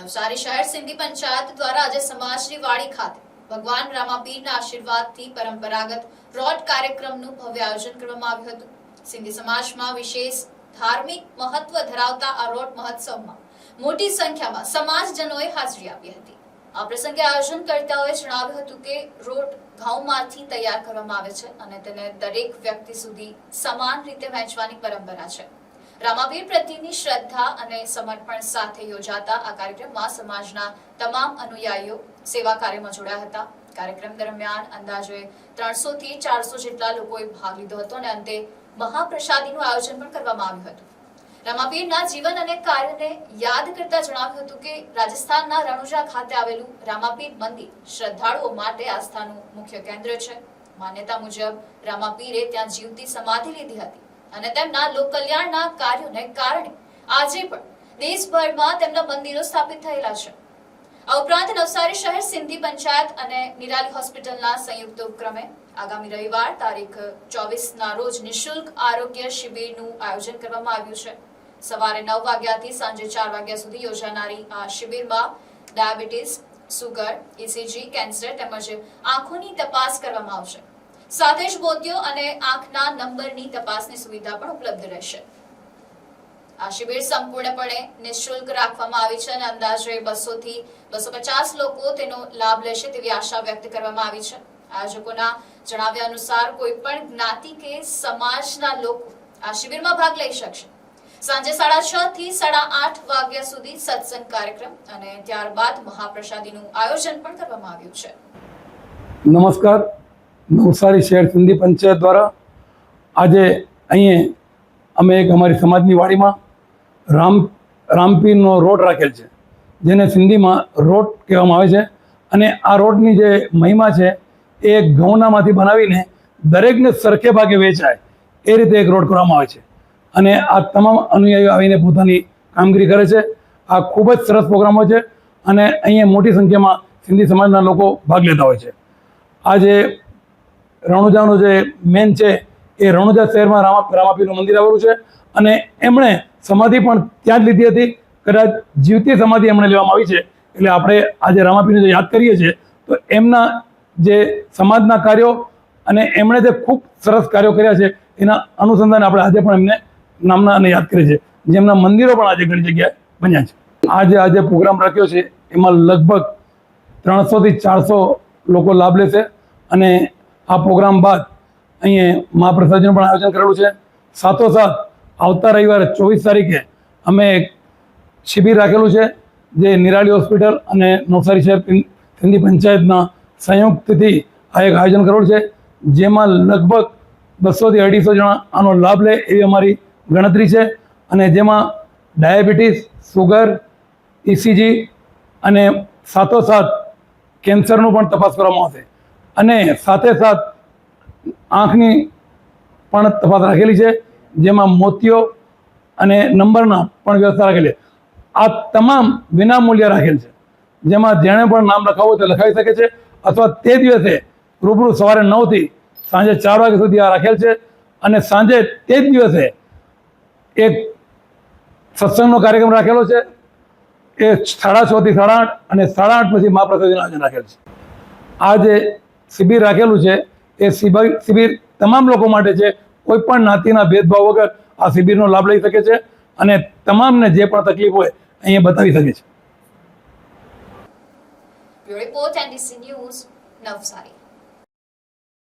નવસારી શહેર સિંધી પંચાયત દ્વારા આજે સમાજની વાડી ખાતે ભગવાન રામાપીરના આશીર્વાદથી પરંપરાગત રોટ કાર્યક્રમનું ભવ્ય આયોજન કરવામાં આવ્યું હતું. સિંધી સમાજમાં વિશેષ ધાર્મિક મહત્વ ધરાવતા આ રોટ મહોત્સવમાં મોટી સંખ્યામાં સમાજજનોએ હાજરી આપી હતી. આ પ્રસંગે આયોજનકર્તાઓએ જણાવ્યું હતું કે રોટ ઘઉંમાંથી તૈયાર કરવામાં આવે છે અને તેને દરેક વ્યક્તિ સુધી સમાન રીતે વહેંચવાની પરંપરા છે. રામાપીર પ્રત્યેની શ્રદ્ધા અને સમર્પણ સાથે યોજાતા આ કાર્યક્રમમાં સમાજના તમામ અનુયાયીઓ સેવા કાર્યમાં જોડાયા હતા. કાર્યક્રમ દરમિયાન અંદાજે 300 થી 400 જેટલા લોકોએ ભાગ લીધો હતો અને અંતે મહાપ્રસાદીનું આયોજન પણ કરવામાં આવ્યું હતું. રામાપીરના જીવન અને કાર્યને યાદ કરતા જણાવ્યું હતું કે રાજસ્થાનના રણુજા ખાતે આવેલું રામાપીર મંદિર શ્રદ્ધાળુઓ માટે આસ્થાનું મુખ્ય કેન્દ્ર છે. માન્યતા મુજબ રામાપીરે ત્યાં જીવતી સમાધિ લીધી હતી અને તેમના લોકકલ્યાણના કાર્યોને કારણે આજે પણ દેશભરમાં તેમના મંદિરો સ્થાપિત થયેલા છે. આ ઉપરાંત નવસારી શહેર સિંધી પંચાયત અને નિરાલી હોસ્પિટલના સંયુક્ત ઉપક્રમે આગામી રવિવાર તારીખ 24ના રોજ નિઃશુલ્ક આરોગ્ય શિબિરનું આયોજન કરવામાં આવ્યું છે. સવારે 9 વાગ્યાથી સાંજે 4 વાગ્યા સુધી યોજાનારી આ શિબિરમાં ડાયાબિટીસ, સુગર, ECG, કેન્સર તેમજ આંખોની તપાસ કરવામાં આવશે. સાથે જ મોતિયો અને આંખના નંબરની તપાસની સુવિધા પણ ઉપલબ્ધ રહેશે. આ શિબિર સંપૂર્ણપણે નિઃશુલ્ક રાખવામાં આવી છે અને અંદાજે 200 થી 250 લોકો તેનો લાભ લેશે તેવી આશા વ્યક્ત કરવામાં આવી છે. આયોજકોના જણાવ્યા અનુસાર કોઈ પણ જ્ઞાતિ કે સમાજના લોકો આ શિબિરમાં ભાગ લઈ શકશે. સાંજે 6:30 થી 8:30 વાગ્યા સુધી સત્સંગ કાર્યક્રમ અને ત્યારબાદ મહાપ્રસાદીનું આયોજન પણ કરવામાં આવ્યું છે. નમસ્કાર. નવસારી શહેર સિંધી પંચાયત દ્વારા આજે અહીંયા અમે એક અમારી સમાજની વાડીમાં રામપીરનો રોટ રાખેલ છે, જેને સિંધીમાં રોટ કહેવામાં આવે છે. અને આ રોટની જે મહિમા છે એ ઘઉંનામાંથી બનાવીને દરેકને સરખે ભાગે વેચાય એ રીતે એક રોટ કરવામાં આવે છે. અને આ તમામ અનુયાયીઓ આવીને પોતાની કામગીરી કરે છે. આ ખૂબ જ સરસ પ્રોગ્રામો છે અને અહીંયા મોટી સંખ્યામાં સિંધી સમાજના લોકો ભાગ લેતા હોય છે. આજે રણુજાનું જે મેન છે એ રણુજા શહેરમાં રામાપીરનું મંદિર આવેલું છે અને એમણે સમાધિ પણ ત્યાં જ લીધી હતી. કદાચ જીવતી સમાધિ એમણે લેવામાં આવી છે. એટલે આપણે આજે રામાપીરને જે યાદ કરીએ છીએ તો એમના જે સમાજના કાર્યો અને એમણે જે ખૂબ સરસ કાર્યો કર્યા છે એના અનુસંધાને આપણે આજે પણ એમને નામના અને યાદ કરીએ છીએ. જેમના મંદિરો પણ આજે ઘણી જગ્યાએ બન્યા છે. આજે પ્રોગ્રામ રાખ્યો છે એમાં લગભગ 300 થી 400 લોકો લાભ લેશે અને આ પ્રોગ્રામ બાદ અહીંયા મહાપ્રસાદીનું પણ આયોજન કરેલું છે. સાથોસાથ આવતા રવિવારે 24 તારીખે અમે એક શિબિર રાખેલું છે જે નિરાલી હોસ્પિટલ અને નવસારી શહેર સિંધી પંચાયતના સંયુક્તથી આ એક આયોજન કરેલું છે, જેમાં લગભગ 200 થી 250 જણા આનો લાભ લે એવી અમારી ગણતરી છે. અને જેમાં ડાયાબિટીસ, સુગર, ECG અને સાથોસાથ કેન્સરનું પણ તપાસ કરવામાં આવશે. અને સાથે આંખની પણ તપાસ રાખેલી છે, જેમાં મોતિયો અને નંબરના પણ વ્યવસ્થા રાખેલી છે. આ તમામ વિનામૂલ્ય રાખેલ છે, જેમાં જેણે પણ નામ લખાવવું તે લખાવી શકે છે અથવા તે દિવસે રૂબરૂ સવારે 9 થી સાંજે 4 વાગ્યા સુધી આ રાખેલ છે. અને સાંજે તે જ દિવસે એક સત્સંગનો કાર્યક્રમ રાખેલો છે એ 6:30 થી 8:30 અને 8:30 પછી મહાપ્રસાદીનું આયોજન રાખેલ છે. આ જે શિબિર રાખેલું છે એ શિબિર તમામ લોકો માટે છે. કોઈ પણ જ્ઞાતિના ભેદભાવ વગર આ શિબિરનો લાભ લઈ શકે છે અને તમામને જે પણ તકલીફ હોય અહીંયા બતાવી શકે છે. Bureau report NDC news, Navsari.